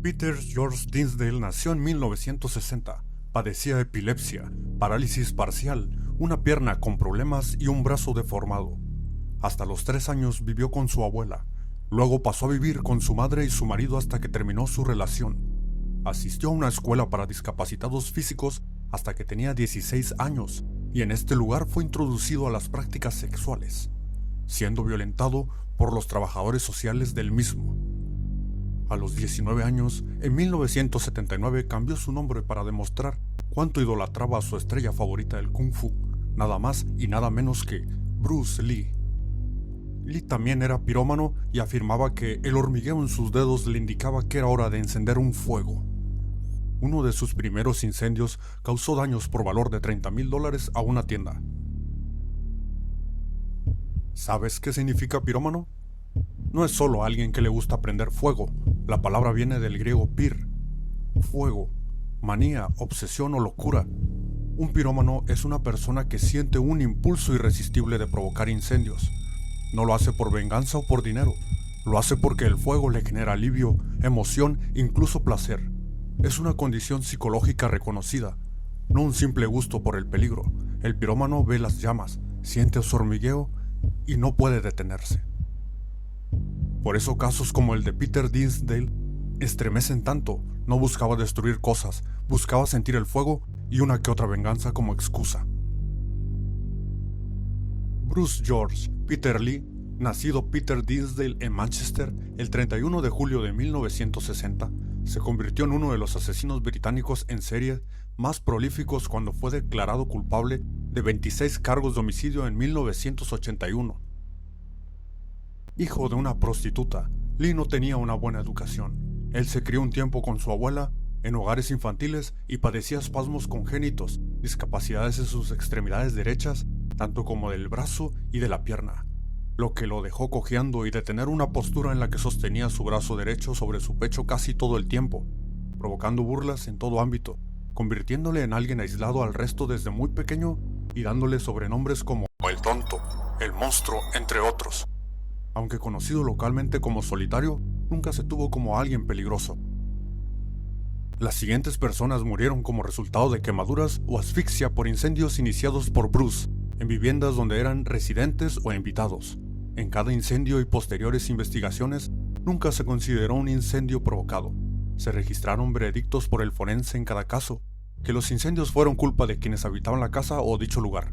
Peter George Dinsdale nació en 1960. Padecía epilepsia, parálisis parcial, una pierna con problemas y un brazo deformado. Hasta los 3 años vivió con su abuela. Luego pasó a vivir con su madre y su marido hasta que terminó su relación. Asistió a una escuela para discapacitados físicos hasta que tenía 16 años y en este lugar fue introducido a las prácticas sexuales, siendo violentado por los trabajadores sociales del mismo. A los 19 años, en 1979 cambió su nombre para demostrar cuánto idolatraba a su estrella favorita del Kung Fu, nada más y nada menos que Bruce Lee. Lee también era pirómano y afirmaba que el hormigueo en sus dedos le indicaba que era hora de encender un fuego. Uno de sus primeros incendios causó daños por valor de $30,000 a una tienda. ¿Sabes qué significa pirómano? No es solo alguien que le gusta prender fuego. La palabra viene del griego pir, fuego, manía, obsesión o locura. Un pirómano es una persona que siente un impulso irresistible de provocar incendios. No lo hace por venganza o por dinero. Lo hace porque el fuego le genera alivio, emoción, incluso placer. Es una condición psicológica reconocida, no un simple gusto por el peligro. El pirómano ve las llamas, siente su hormigueo y no puede detenerse. Por eso casos como el de Peter Dinsdale estremecen tanto. No buscaba destruir cosas, buscaba sentir el fuego y una que otra venganza como excusa. Bruce George Peter Lee, nacido Peter Dinsdale en Manchester el 31 de julio de 1960, se convirtió en uno de los asesinos británicos en serie más prolíficos cuando fue declarado culpable de 26 cargos de homicidio en 1981. Hijo de una prostituta, Lee no tenía una buena educación. Él se crió un tiempo con su abuela en hogares infantiles y padecía espasmos congénitos, discapacidades en sus extremidades derechas, tanto como del brazo y de la pierna, lo que lo dejó cojeando y de tener una postura en la que sostenía su brazo derecho sobre su pecho casi todo el tiempo, provocando burlas en todo ámbito, convirtiéndole en alguien aislado al resto desde muy pequeño y dándole sobrenombres como el tonto, el monstruo, entre otros. Aunque conocido localmente como solitario, nunca se tuvo como alguien peligroso. Las siguientes personas murieron como resultado de quemaduras o asfixia por incendios iniciados por Bruce, en viviendas donde eran residentes o invitados. En cada incendio y posteriores investigaciones, nunca se consideró un incendio provocado. Se registraron veredictos por el forense en cada caso, que los incendios fueron culpa de quienes habitaban la casa o dicho lugar.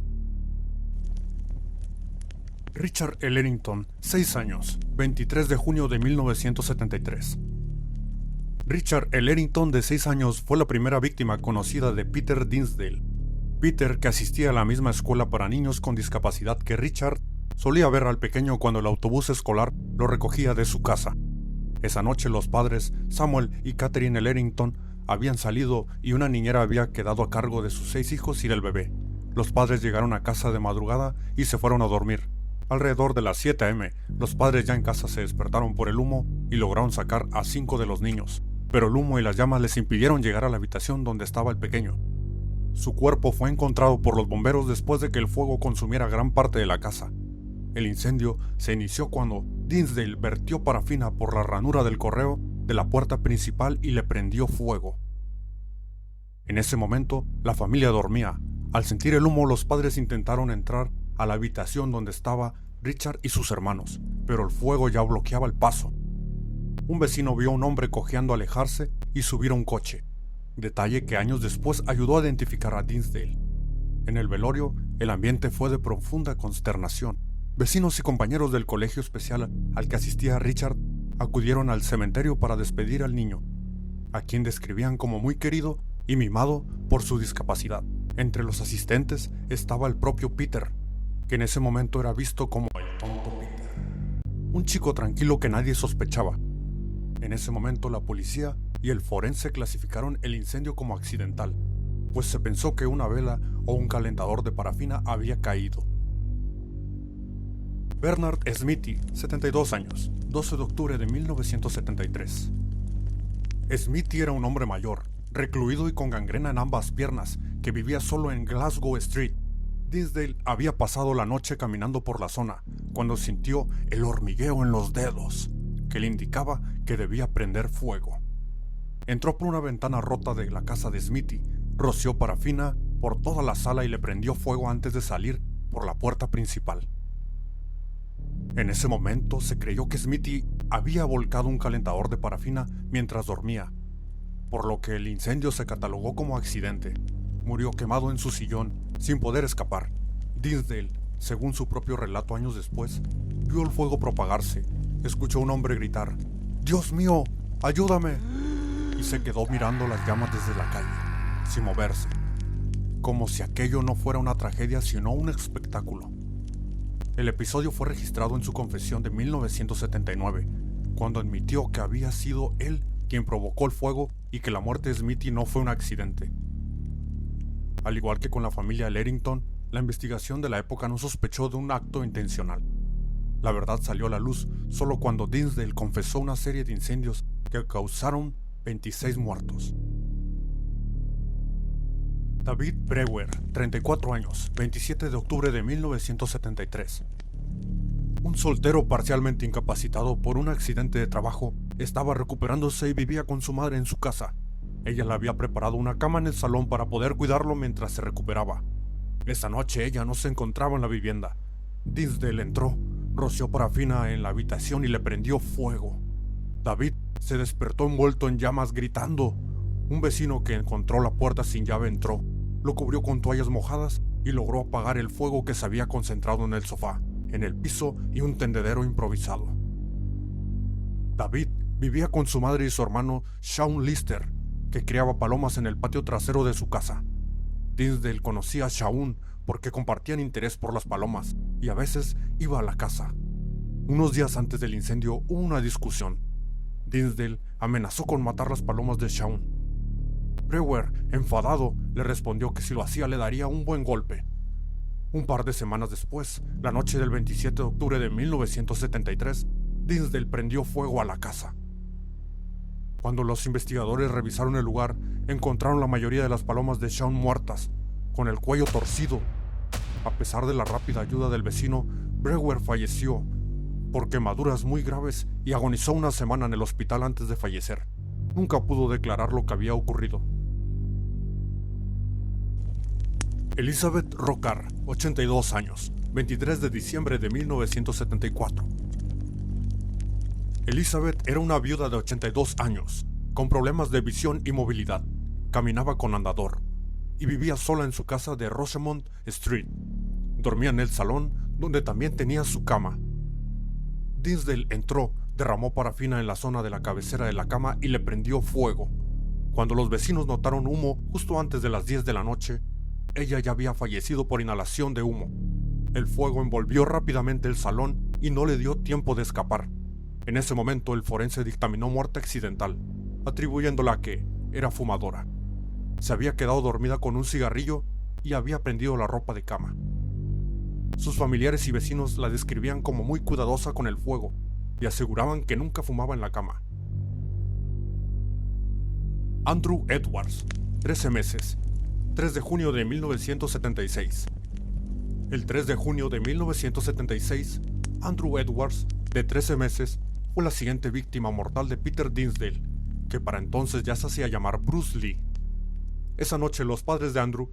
Richard Ellerington, 6 años, 23 de junio de 1973. Richard Ellerington, de 6 años, fue la primera víctima conocida de Peter Dinsdale. Peter, que asistía a la misma escuela para niños con discapacidad que Richard, solía ver al pequeño cuando el autobús escolar lo recogía de su casa. Esa noche los padres, Samuel y Catherine Ellerington, habían salido y una niñera había quedado a cargo de sus 6 hijos y del bebé. Los padres llegaron a casa de madrugada y se fueron a dormir. Alrededor de las 7 a.m., los padres ya en casa se despertaron por el humo y lograron sacar a 5 de los niños, pero el humo y las llamas les impidieron llegar a la habitación donde estaba el pequeño. Su cuerpo fue encontrado por los bomberos después de que el fuego consumiera gran parte de la casa. El incendio se inició cuando Dinsdale vertió parafina por la ranura del correo de la puerta principal y le prendió fuego. En ese momento, la familia dormía. Al sentir el humo, los padres intentaron entrar a la habitación donde estaba Richard y sus hermanos, pero el fuego ya bloqueaba el paso. Un vecino vio a un hombre cojeando alejarse y subir a un coche, detalle que años después ayudó a identificar a Dinsdale. En el velorio, el ambiente fue de profunda consternación. Vecinos y compañeros del colegio especial al que asistía Richard acudieron al cementerio para despedir al niño, a quien describían como muy querido y mimado por su discapacidad. Entre los asistentes estaba el propio Peter, que en ese momento era visto como el tonto Peter, un chico tranquilo que nadie sospechaba. En ese momento la policía y el forense clasificaron el incendio como accidental, pues se pensó que una vela o un calentador de parafina había caído. Bernard Smithy, 72 años, 12 de octubre de 1973. Smithy era un hombre mayor, recluido y con gangrena en ambas piernas, que vivía solo en Glasgow Street. Dinsdale había pasado la noche caminando por la zona, cuando sintió el hormigueo en los dedos, que le indicaba que debía prender fuego. Entró por una ventana rota de la casa de Smithy, roció parafina por toda la sala y le prendió fuego antes de salir por la puerta principal. En ese momento se creyó que Smithy había volcado un calentador de parafina mientras dormía, por lo que el incendio se catalogó como accidente. Murió quemado en su sillón, sin poder escapar. Dinsdale, según su propio relato años después, vio el fuego propagarse, escuchó a un hombre gritar, «¡Dios mío, ayúdame!» y se quedó mirando las llamas desde la calle, sin moverse, como si aquello no fuera una tragedia sino un espectáculo. El episodio fue registrado en su confesión de 1979, cuando admitió que había sido él quien provocó el fuego y que la muerte de Smithy no fue un accidente. Al igual que con la familia Ellerington, la investigación de la época no sospechó de un acto intencional. La verdad salió a la luz solo cuando Dinsdale confesó una serie de incendios que causaron 26 muertos. David Brewer, 34 años, 27 de octubre de 1973. Un soltero parcialmente incapacitado por un accidente de trabajo, estaba recuperándose y vivía con su madre en su casa. Ella le había preparado una cama en el salón para poder cuidarlo mientras se recuperaba. Esa noche ella no se encontraba en la vivienda. Dinsdale entró, roció parafina en la habitación y le prendió fuego. David se despertó envuelto en llamas gritando. Un vecino que encontró la puerta sin llave entró, lo cubrió con toallas mojadas y logró apagar el fuego que se había concentrado en el sofá, en el piso y un tendedero improvisado. David vivía con su madre y su hermano Shaun Lister, que criaba palomas en el patio trasero de su casa. Dinsdale conocía a Shaun porque compartían interés por las palomas y a veces iba a la casa. Unos días antes del incendio hubo una discusión. Dinsdale amenazó con matar las palomas de Shaun. Brewer, enfadado, le respondió que si lo hacía le daría un buen golpe. Un par de semanas después, la noche del 27 de octubre de 1973, Dinsdale prendió fuego a la casa. Cuando los investigadores revisaron el lugar, encontraron la mayoría de las palomas de Shaun muertas, con el cuello torcido. A pesar de la rápida ayuda del vecino, Brewer falleció por quemaduras muy graves y agonizó una semana en el hospital antes de fallecer. Nunca pudo declarar lo que había ocurrido. Elizabeth Rocard, 82 años, 23 de diciembre de 1974. Elizabeth era una viuda de 82 años, con problemas de visión y movilidad. Caminaba con andador y vivía sola en su casa de Rosemont Street. Dormía en el salón, donde también tenía su cama. Dinsdale entró, derramó parafina en la zona de la cabecera de la cama y le prendió fuego. Cuando los vecinos notaron humo justo antes de las 10 de la noche, ella ya había fallecido por inhalación de humo. El fuego envolvió rápidamente el salón y no le dio tiempo de escapar. En ese momento el forense dictaminó muerte accidental, atribuyéndola a que era fumadora. Se había quedado dormida con un cigarrillo y había prendido la ropa de cama. Sus familiares y vecinos la describían como muy cuidadosa con el fuego y aseguraban que nunca fumaba en la cama. Andrew Edwards, 13 meses, 3 de junio de 1976. El 3 de junio de 1976, Andrew Edwards, de 13 meses, fue la siguiente víctima mortal de Peter Dinsdale, que para entonces ya se hacía llamar Bruce Lee. Esa noche los padres de Andrew,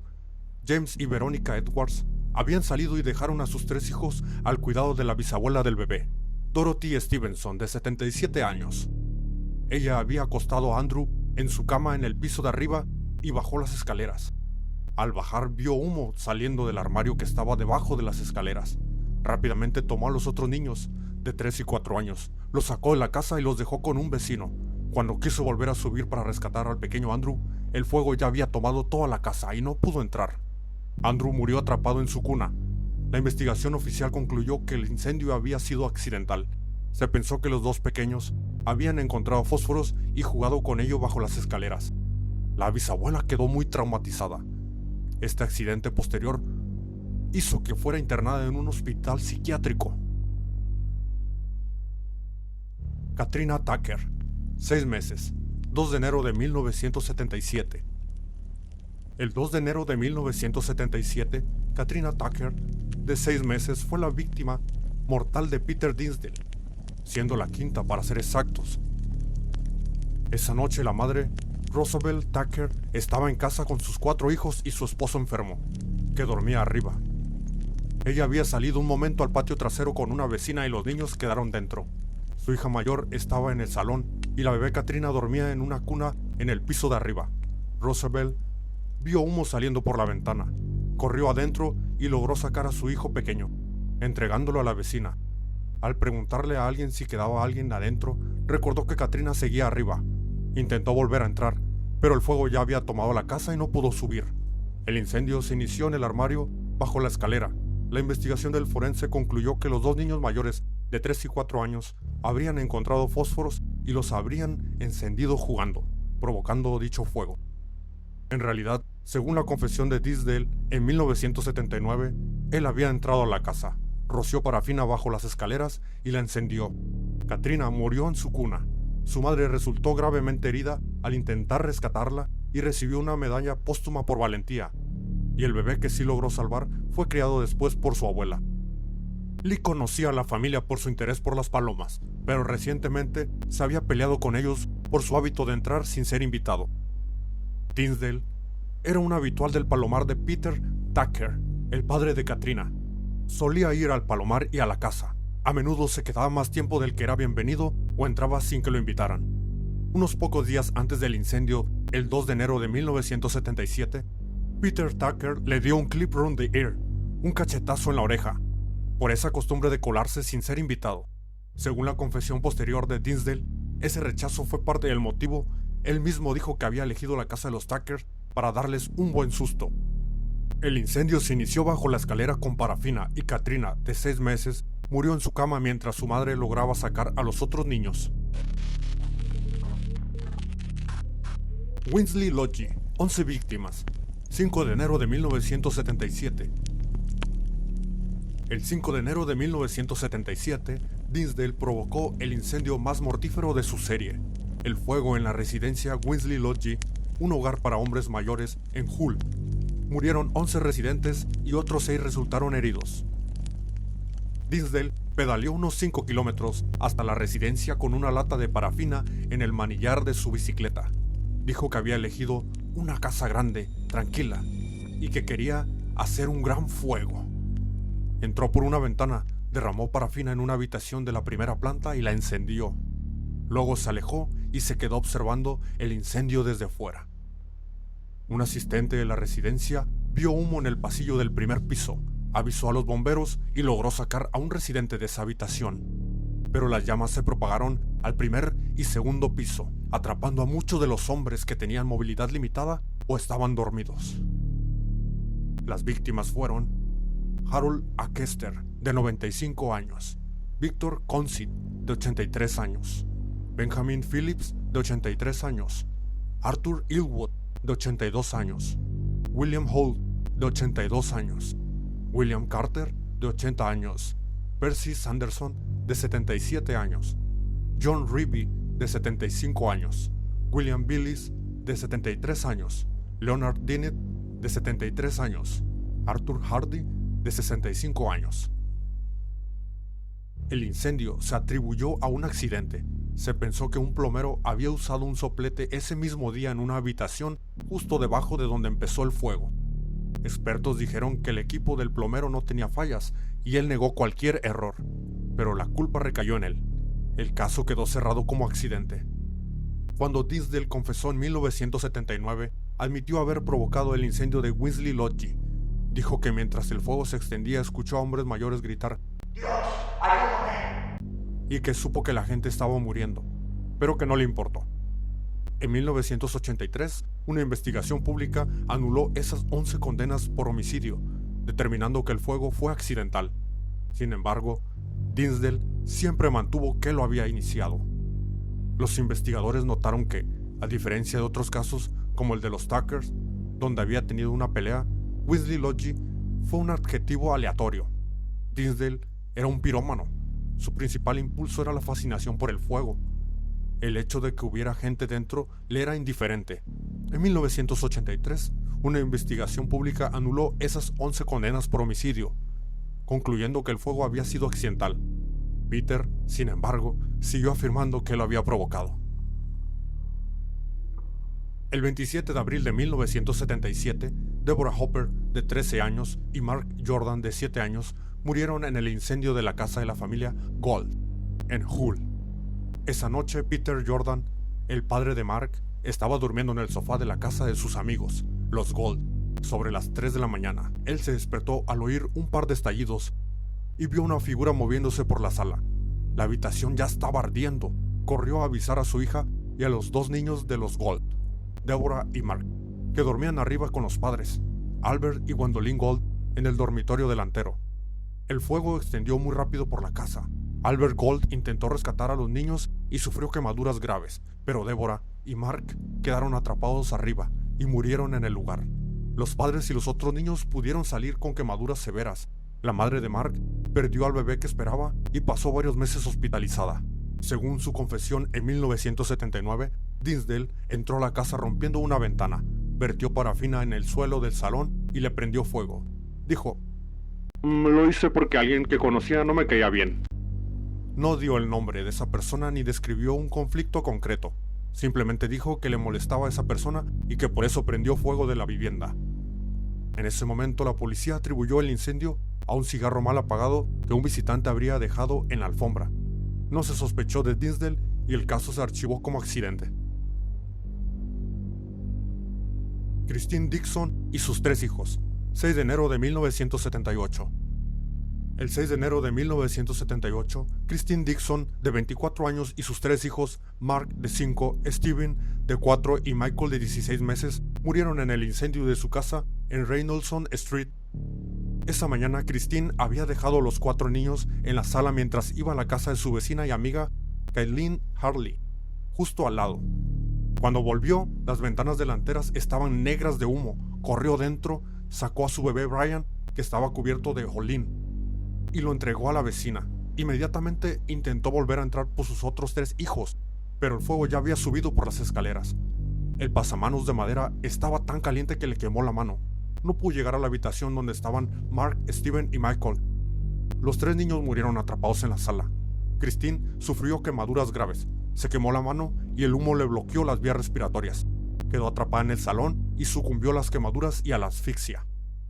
James y Veronica Edwards, habían salido y dejaron a sus 3 hijos al cuidado de la bisabuela del bebé, Dorothy Stevenson, de 77 años. Ella había acostado a Andrew en su cama en el piso de arriba y bajó las escaleras. Al bajar vio humo saliendo del armario que estaba debajo de las escaleras. Rápidamente tomó a los otros niños, de 3 y 4 años, los sacó de la casa y los dejó con un vecino. Cuando quiso volver a subir para rescatar al pequeño Andrew, el fuego ya había tomado toda la casa y no pudo entrar. Andrew murió atrapado en su cuna. La investigación oficial concluyó que el incendio había sido accidental. Se pensó que los 2 pequeños habían encontrado fósforos y jugado con ello bajo las escaleras. La bisabuela quedó muy traumatizada. Este accidente posterior hizo que fuera internada en un hospital psiquiátrico. Katrina Tucker, 6 meses, 2 de enero de 1977. El 2 de enero de 1977, Katrina Tucker, de 6 meses, fue la víctima mortal de Peter Dinsdale, siendo la quinta para ser exactos. Esa noche la madre, Rosabelle Tucker, estaba en casa con sus 4 hijos y su esposo enfermo, que dormía arriba. Ella había salido un momento al patio trasero con una vecina y los niños quedaron dentro. Su hija mayor estaba en el salón y la bebé Katrina dormía en una cuna en el piso de arriba. Rosabelle vio humo saliendo por la ventana, corrió adentro y logró sacar a su hijo pequeño, entregándolo a la vecina. Al preguntarle a alguien si quedaba alguien adentro, recordó que Katrina seguía arriba. Intentó volver a entrar, pero el fuego ya había tomado la casa y no pudo subir. El incendio se inició en el armario bajo la escalera. La investigación del forense concluyó que los 2 niños mayores de 3 y 4 años habrían encontrado fósforos y los habrían encendido jugando, provocando dicho fuego. En realidad, según la confesión de Dinsdale, en 1979, él había entrado a la casa, roció parafina bajo las escaleras y la encendió. Katrina murió en su cuna. Su madre resultó gravemente herida al intentar rescatarla y recibió una medalla póstuma por valentía. Y el bebé que sí logró salvar fue criado después por su abuela. Lee conocía a la familia por su interés por las palomas, pero recientemente se había peleado con ellos por su hábito de entrar sin ser invitado. Dinsdale era un habitual del palomar de Peter Tucker, el padre de Katrina. Solía ir al palomar y a la casa. A menudo se quedaba más tiempo del que era bienvenido o entraba sin que lo invitaran. Unos pocos días antes del incendio, el 2 de enero de 1977, Peter Tucker le dio un clip round the ear, un cachetazo en la oreja, por esa costumbre de colarse sin ser invitado. Según la confesión posterior de Dinsdale, ese rechazo fue parte del motivo. Él mismo dijo que había elegido la casa de los Tucker para darles un buen susto. El incendio se inició bajo la escalera con parafina y Katrina, de 6 meses, murió en su cama mientras su madre lograba sacar a los otros niños. Winslow Lodge, 11 víctimas, 5 de enero de 1977. El 5 de enero de 1977, Dinsdale provocó el incendio más mortífero de su serie, el fuego en la residencia Winslow Lodge, un hogar para hombres mayores en Hull. Murieron 11 residentes y otros 6 resultaron heridos. Dinsdale pedaleó unos 5 kilómetros hasta la residencia con una lata de parafina en el manillar de su bicicleta. Dijo que había elegido una casa grande, tranquila, y que quería hacer un gran fuego. Entró por una ventana, derramó parafina en una habitación de la primera planta y la encendió. Luego se alejó y se quedó observando el incendio desde fuera. Un asistente de la residencia vio humo en el pasillo del primer piso, avisó a los bomberos y logró sacar a un residente de esa habitación. Pero las llamas se propagaron al primer y segundo piso, atrapando a muchos de los hombres que tenían movilidad limitada o estaban dormidos. Las víctimas fueron Harold A. Kester, de 95 años, Victor Consid, de 83 años, Benjamin Phillips, de 83 años, Arthur Ilwood, de 82 años, William Holt, de 82 años, William Carter, de 80 años, Percy Sanderson, de 77 años, John Ribby, de 75 años, William Billis, de 73 años, Leonard Dennett, de 73 años, Arthur Hardy, de 65 años. El incendio se atribuyó a un accidente. Se pensó que un plomero había usado un soplete ese mismo día en una habitación justo debajo de donde empezó el fuego. Expertos dijeron que el equipo del plomero no tenía fallas y él negó cualquier error, pero la culpa recayó en él. El caso quedó cerrado como accidente. Cuando Dinsdale confesó en 1979, admitió haber provocado el incendio de Winslow Lodge. Dijo que mientras el fuego se extendía escuchó a hombres mayores gritar «¡Dios, ayúdame!» y que supo que la gente estaba muriendo, pero que no le importó. En 1983, una investigación pública anuló esas 11 condenas por homicidio, determinando que el fuego fue accidental. Sin embargo, Dinsdale siempre mantuvo que lo había iniciado. Los investigadores notaron que, a diferencia de otros casos como el de los Tuckers, donde había tenido una pelea, Winslow Lodge fue un adjetivo aleatorio. Dinsdale era un pirómano. Su principal impulso era la fascinación por el fuego. El hecho de que hubiera gente dentro le era indiferente. En 1983, una investigación pública anuló esas 11 condenas por homicidio, concluyendo que el fuego había sido accidental. Peter, sin embargo, siguió afirmando que lo había provocado. El 27 de abril de 1977, Deborah Hopper, de 13 años, y Mark Jordan, de 7 años, murieron en el incendio de la casa de la familia Gold, en Hull. Esa noche, Peter Jordan, el padre de Mark, estaba durmiendo en el sofá de la casa de sus amigos, los Gold. Sobre las 3 de la mañana, él se despertó al oír un par de estallidos y vio una figura moviéndose por la sala. La habitación ya estaba ardiendo. Corrió a avisar a su hija y a los 2 niños de los Gold, Deborah y Mark, que dormían arriba con los padres, Albert y Gwendolyn Gold, en el dormitorio delantero. El fuego extendió muy rápido por la casa. Albert Gold intentó rescatar a los niños y sufrió quemaduras graves, pero Deborah y Mark quedaron atrapados arriba y murieron en el lugar. Los padres y los otros niños pudieron salir con quemaduras severas. La madre de Mark perdió al bebé que esperaba y pasó varios meses hospitalizada. Según su confesión, en 1979, Dinsdale entró a la casa rompiendo una ventana, vertió parafina en el suelo del salón y le prendió fuego. Dijo: "Lo hice porque alguien que conocía no me caía bien". No dio el nombre de esa persona ni describió un conflicto concreto. Simplemente dijo que le molestaba a esa persona y que por eso prendió fuego de la vivienda. En ese momento la policía atribuyó el incendio a un cigarro mal apagado que un visitante habría dejado en la alfombra. No se sospechó de Dinsdale y el caso se archivó como accidente. Christine Dixon y sus 3 hijos. 6 de enero de 1978. El 6 de enero de 1978, Christine Dixon, de 24 años, y sus 3 hijos, Mark, de 5, Steven, de 4, y Michael, de 16 meses, murieron en el incendio de su casa en Reynoldson Street. Esa mañana, Christine había dejado a los 4 niños en la sala mientras iba a la casa de su vecina y amiga, Caitlin Harley, justo al lado. Cuando volvió, las ventanas delanteras estaban negras de humo. Corrió dentro, sacó a su bebé Brian, que estaba cubierto de hollín, y lo entregó a la vecina. Inmediatamente intentó volver a entrar por sus otros 3 hijos, pero el fuego ya había subido por las escaleras. El pasamanos de madera estaba tan caliente que le quemó la mano. No pudo llegar a la habitación donde estaban Mark, Steven y Michael. Los 3 niños murieron atrapados en la sala. Christine sufrió quemaduras graves, se quemó la mano y el humo le bloqueó las vías respiratorias. Quedó atrapada en el salón y sucumbió a las quemaduras y a la asfixia.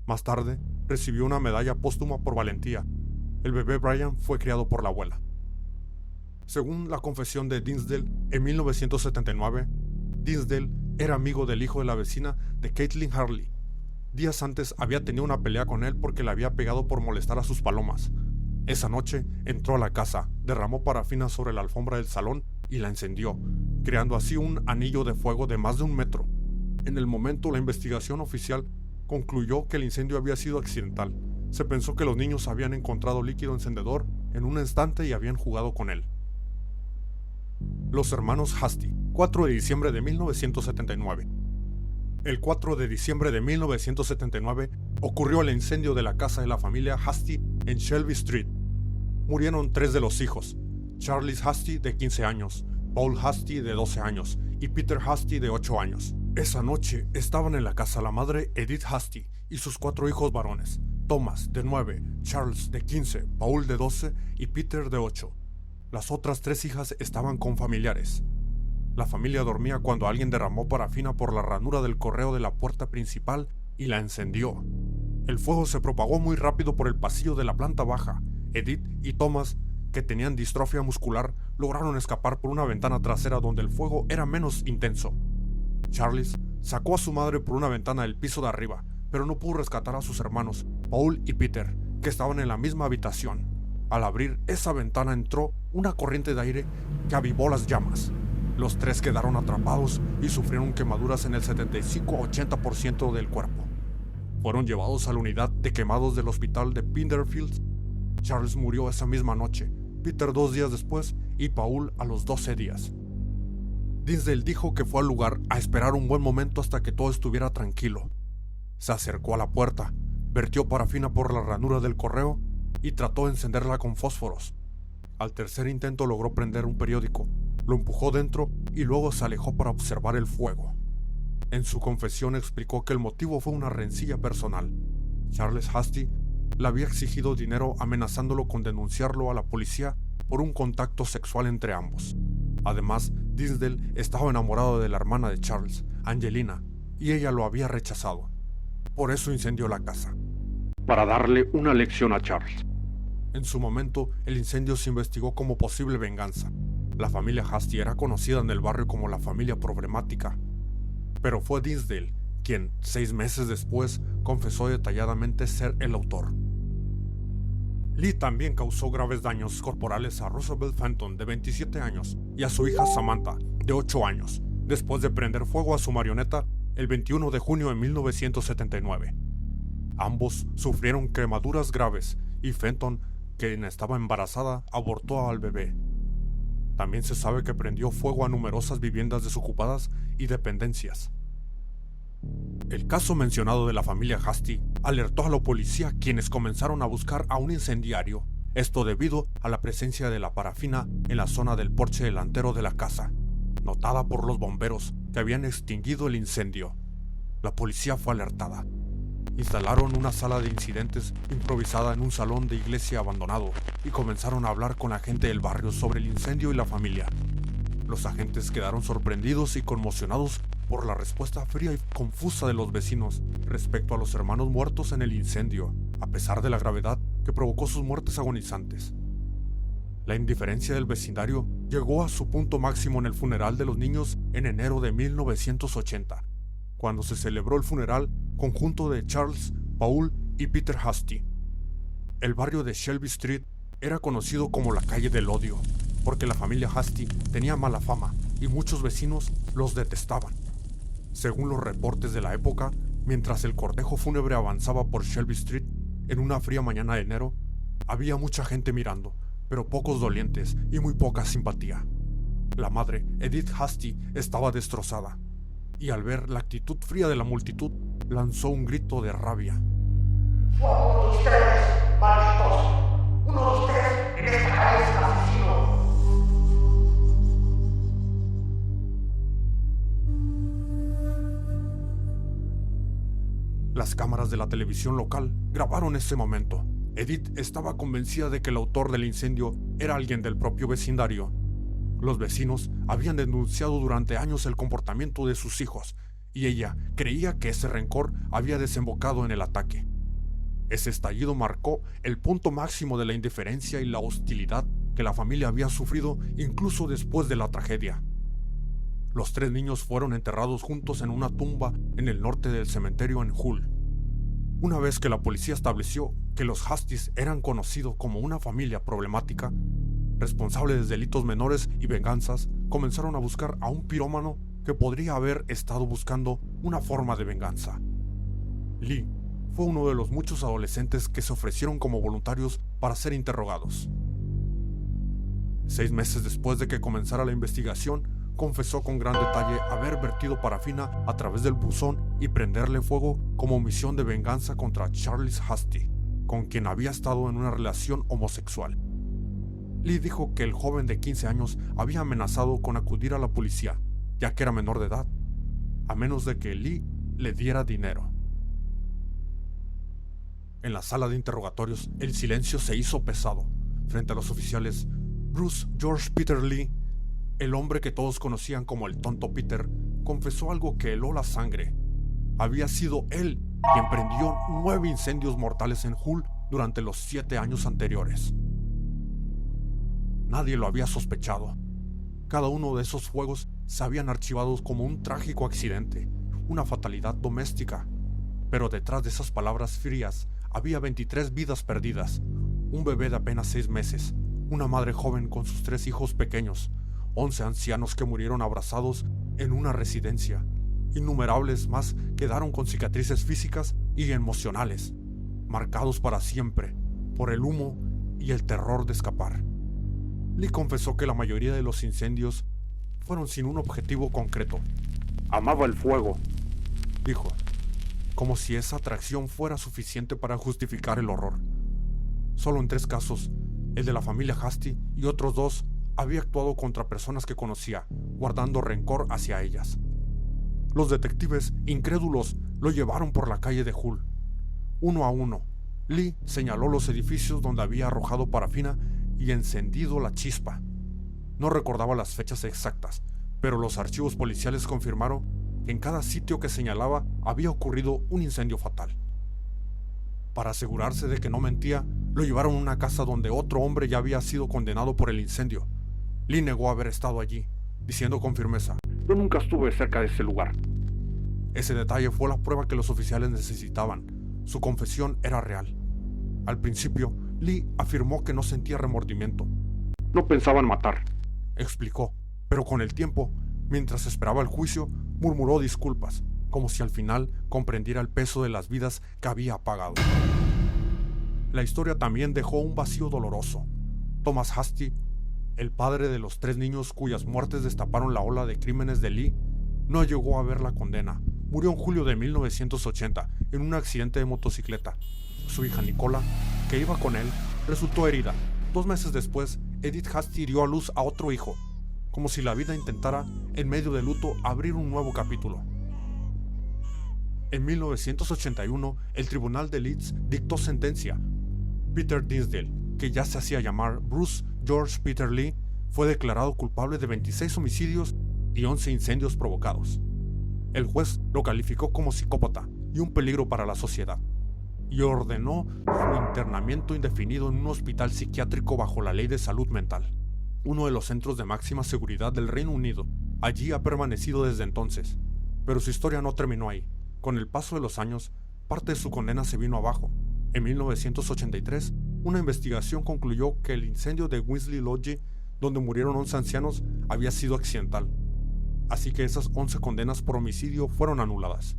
Más tarde, recibió una medalla póstuma por valentía. El bebé Brian fue criado por la abuela. Según la confesión de Dinsdale, en 1979, Dinsdale era amigo del hijo de la vecina de Caitlin Harley. Días antes había tenido una pelea con él porque le había pegado por molestar a sus palomas. Esa noche entró a la casa, derramó parafina sobre la alfombra del salón y la encendió, creando así un anillo de fuego de más de 1 metro. En el momento, la investigación oficial concluyó que el incendio había sido accidental. Se pensó que los niños habían encontrado líquido encendedor en un estante y habían jugado con él. Los hermanos Hasty, 4 de diciembre de 1979. El 4 de diciembre de 1979 ocurrió el incendio de la casa de la familia Hasty en Shelby Street. Murieron 3 de los hijos: Charles Hasty, de 15 años, Paul Hasty, de 12 años, y Peter Hasty, de 8 años. Esa noche estaban en la casa la madre Edith Hasty y sus 4 hijos varones: Thomas, de 9, Charles, de 15, Paul, de 12 y Peter, de 8. Las otras 3 hijas estaban con familiares. La familia dormía cuando alguien derramó parafina por la ranura del correo de la puerta principal y la encendió. El fuego se propagó muy rápido por el pasillo de la planta baja. Edith y Thomas, que tenían distrofia muscular, lograron escapar por una ventana trasera donde el fuego era menos intenso. Charles sacó a su madre por una ventana del piso de arriba, pero no pudo rescatar a sus hermanos, Paul y Peter, que estaban en la misma habitación. Al abrir esa ventana entró una corriente de aire que avivó las llamas. Los 3 quedaron atrapados y sufrieron quemaduras en el 75-80% del cuerpo. Fueron llevados a la unidad de quemados del hospital de Pinderfields. Charles murió esa misma noche, Peter 2 días después y Paul a los 12 días. Dinsdale dijo que fue al lugar a esperar un buen momento hasta que todo estuviera tranquilo. Se acercó a la puerta, vertió parafina por la ranura del correo y trató de encenderla con fósforos. Al tercer intento logró prender un periódico, lo empujó dentro y luego se alejó para observar el fuego. En su confesión explicó que el motivo fue una rencilla personal. Charles Hasty le había exigido dinero amenazándolo con denunciarlo a la policía por un contacto sexual entre ambos. Además, Dinsdale estaba enamorado de la hermana de Charles, Angelina, y ella lo había rechazado. Por eso incendió la casa, para darle una lección a Charles. En su momento, el incendio se investigó como posible venganza. La familia Hasty era conocida en el barrio como la familia problemática, pero fue Dinsdale quien, 6 meses después, confesó detalladamente ser el autor. Lee también causó graves daños corporales a Roosevelt Fenton, de 27 años, y a su hija Samantha, de 8 años, después de prender fuego a su marioneta el 21 de junio de 1979. Ambos sufrieron quemaduras graves y Fenton, quien estaba embarazada, abortó al bebé. También se sabe que prendió fuego a numerosas viviendas desocupadas y dependencias. El caso mencionado de la familia Hasty alertó a la policía, quienes comenzaron a buscar a un incendiario, esto debido a la presencia de la parafina en la zona del porche delantero de la casa, notada por los bomberos que habían extinguido el incendio. La policía fue alertada. Instalaron una sala de incidentes improvisada en un salón de iglesia abandonado y comenzaron a hablar con la gente del barrio sobre el incendio y la familia. Los agentes quedaron sorprendidos y conmocionados por la respuesta fría y confusa de los vecinos respecto a los hermanos muertos en el incendio, a pesar de la gravedad que provocó sus muertes agonizantes. La indiferencia del vecindario llegó a su punto máximo en el funeral de los niños en enero de 1980, cuando se celebró el funeral conjunto de Charles, Paul y Peter Hasty. El barrio de Shelby Street era conocido como la calle del odio, porque la familia Hasty tenía mala fama y muchos vecinos los detestaban. Según los reportes de la época, mientras el cortejo fúnebre avanzaba por Shelby Street en una fría mañana de enero, había mucha gente mirando, pero pocos dolientes y muy poca simpatía. La madre, Edith Hasty, estaba destrozada, y al ver la actitud fría de la multitud, lanzó un grito de rabia. ¡Fue uno de ustedes, malditos! ¡Uno de ustedes en esta calle es el asesino! Las cámaras de la televisión local grabaron ese momento. Edith estaba convencida de que el autor del incendio era alguien del propio vecindario. Los vecinos habían denunciado durante años el comportamiento de sus hijos, y ella creía que ese rencor había desembocado en el ataque. Ese estallido marcó el punto máximo de la indiferencia y la hostilidad que la familia había sufrido incluso después de la tragedia. Los 3 niños fueron enterrados juntos en una tumba en el norte del cementerio en Hull. Una vez que la policía estableció que los Hastys eran conocidos como una familia problemática, responsables de delitos menores y venganzas, comenzaron a buscar a un pirómano que podría haber estado buscando una forma de venganza. Lee fue uno de los muchos adolescentes que se ofrecieron como voluntarios para ser interrogados. 6 meses después de que comenzara la investigación, confesó con gran detalle haber vertido parafina a través del buzón y prenderle fuego como misión de venganza contra Charles Hasty, con quien había estado en una relación homosexual. Lee dijo que el joven de 15 años había amenazado con acudir a la policía, ya que era menor de edad, a menos de que Lee le diera dinero. En la sala de interrogatorios, el silencio se hizo pesado. Frente a los oficiales, Bruce George Peter Lee, el hombre que todos conocían como el tonto Peter, confesó algo que heló la sangre. Había sido él quien prendió 9 incendios mortales en Hull durante los 7 años anteriores. Nadie lo había sospechado. Cada uno de esos fuegos se habían archivado como un trágico accidente, una fatalidad doméstica. Pero detrás de esas palabras frías había 23 vidas perdidas, un bebé de apenas 6 meses, una madre joven con sus 3 hijos pequeños, 11 ancianos que murieron abrazados en una residencia. Innumerables más quedaron con cicatrices físicas y emocionales, marcados para siempre por el humo y el terror de escapar. Lee confesó que la mayoría de los incendios fueron sin un objetivo concreto. Amaba el fuego, dijo, como si esa atracción fuera suficiente para justificar el horror. Solo en 3 casos El de la familia Hasty y otros dos había actuado contra personas que conocía, guardando rencor hacia ellas. Los detectives, incrédulos, lo llevaron por la calle de Hull. Uno a uno, Lee señaló los edificios donde había arrojado parafina y encendido la chispa. No recordaba las fechas exactas, pero los archivos policiales confirmaron que en cada sitio que señalaba había ocurrido un incendio fatal. Para asegurarse de que no mentía, lo llevaron a una casa donde otro hombre ya había sido condenado por el incendio. Lee negó haber estado allí, diciendo con firmeza: "Yo nunca estuve cerca de ese lugar". Ese detalle fue la prueba que los oficiales necesitaban. Su confesión era real. Al principio, Lee afirmó que no sentía remordimiento. "No pensaba en matar", explicó, pero con el tiempo, mientras esperaba el juicio, murmuró disculpas, como si al final comprendiera el peso de las vidas que había apagado. La historia también dejó un vacío doloroso. Thomas Hasty, el padre de los 3 niños cuyas muertes destaparon la ola de crímenes de Lee, no llegó a ver la condena. Murió en julio de 1980 en un accidente de motocicleta. Su hija Nicola, que iba con él, resultó herida. 2 meses después, Edith Hasty dio a luz a otro hijo, como si la vida intentara, en medio del luto, abrir un nuevo capítulo. En 1981, el tribunal de Leeds dictó sentencia. Peter Dinsdale, que ya se hacía llamar Bruce George Peter Lee, fue declarado culpable de 26 homicidios y 11 incendios provocados. El juez lo calificó como psicópata y un peligro para la sociedad, y ordenó su internamiento indefinido en un hospital psiquiátrico bajo la Ley de Salud Mental, uno de los centros de máxima seguridad del Reino Unido. Allí ha permanecido desde entonces, pero su historia no terminó ahí. Con el paso de los años, parte de su condena se vino abajo. En 1983, una investigación concluyó que el incendio de Wisley Lodge, donde murieron 11 ancianos, había sido accidental. Así que esas 11 condenas por homicidio fueron anuladas.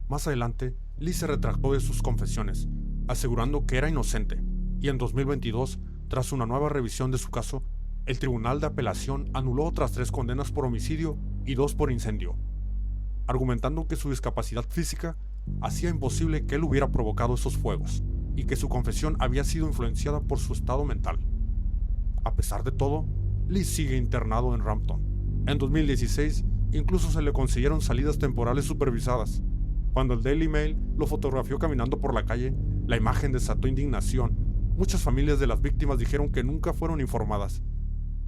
Más adelante, Lee se retractó de sus confesiones, asegurando que era inocente, y en 2022, tras una nueva revisión de su caso, el Tribunal de Apelación anuló otras 3 condenas por homicidio y 2 por incendio, argumentando que su discapacidad física hacía imposible que él hubiera provocado esos fuegos, y que su confesión había sido influenciada por su estado mental. A pesar de todo, Lee sigue internado en Rampton. En 2016, incluso se le consiguieron salidas temporales supervisadas. Cuando el Daily Mail lo fotografió caminando por la calle, la imagen desató indignación. Muchas familias de las víctimas dijeron que nunca fueron informadas.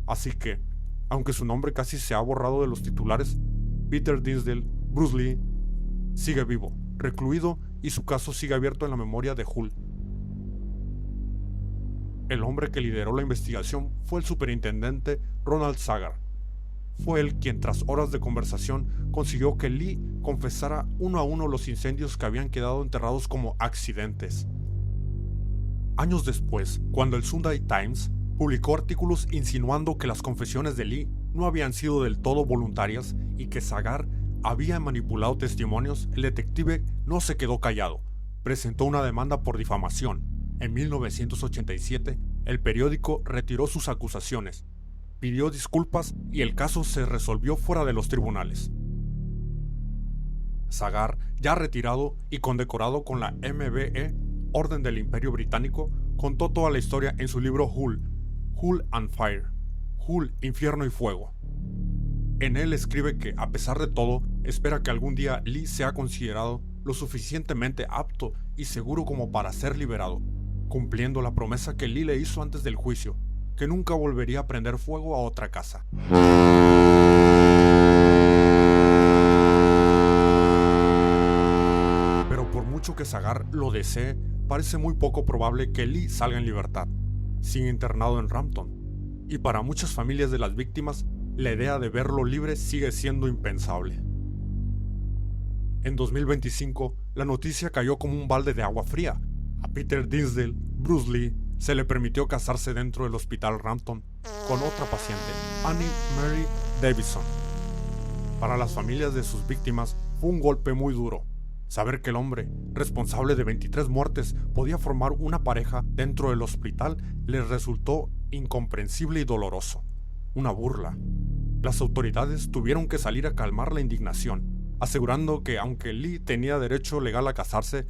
Así que, aunque su nombre casi se ha borrado de los titulares, Peter Dinsdale, Bruce Lee, sigue vivo, recluido, y su caso sigue abierto en la memoria de Hull. El hombre que lideró la investigación fue el superintendente Ronald Sagar. Fue él quien, tras horas de conversación, consiguió que Lee confesara uno a uno los incendios que habían quedado enterrados como accidentes. Años después, cuando el Sunday Times publicó artículos insinuando que las confesiones de Lee no habían sido del todo voluntarias y que Sagar había manipulado testimonios, el detective no se quedó callado. Presentó una demanda por difamación. En 1987, el periódico retiró sus acusaciones, pidió disculpas y el caso se resolvió fuera de los tribunales. Sagar, ya retirado y condecorado con la MBE, Orden del Imperio Británico, contó toda la historia en su libro Hull, Hull and Fire, Hull, Infierno y Fuego. En él escribe que, a pesar de todo, espera que algún día Lee sea considerado lo suficientemente apto y seguro como para ser liberado, cumpliendo la promesa que Lee le hizo antes del juicio, que nunca volvería a prender fuego a otra casa. Pero por mucho que Sagar lo desee, parece muy poco probable que Lee salga en libertad, sin internado en Rampton. Y para muchas familias de las víctimas, la idea de verlo libre sigue siendo impensable. En 2025, la noticia cayó como un balde de agua fría. A Peter Dinsdale, Bruce Lee, se le permitió casarse dentro del hospital Rampton con otra paciente, Annie Mary Davison. Para las familias de sus víctimas fue un golpe muy duro. Saber que el hombre, responsable de 23 muertes, podía formar una pareja dentro del hospital les resultó incomprensible y doloroso. Una burla. Las autoridades tuvieron que salir a calmar la indignación, asegurando que aunque Lee tenía derecho legal a casarse,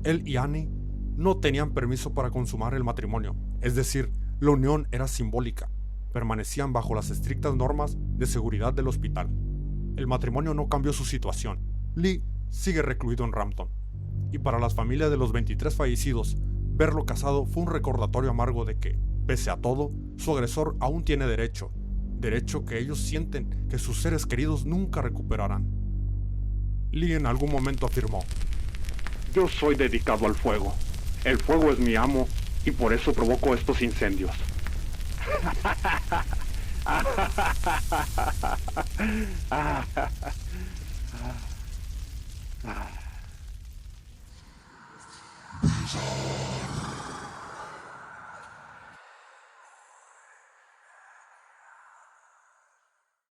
él y Annie no tenían permiso para consumar el matrimonio. Es decir, la unión era simbólica. Permanecían bajo las estrictas normas de seguridad del hospital. El matrimonio no cambió su situación. Lee sigue recluido en Rampton. Y para las familias de los 23 fallecidos, verlo casado fue un recordatorio amargo de que, pese a todo, su agresor aún tiene derecho que ellos sienten que sus seres queridos nunca recuperarán. Lee en algún momento afirmó: yo soy dedicado al fuego. El fuego es mi amo y por eso provoco estos incendios.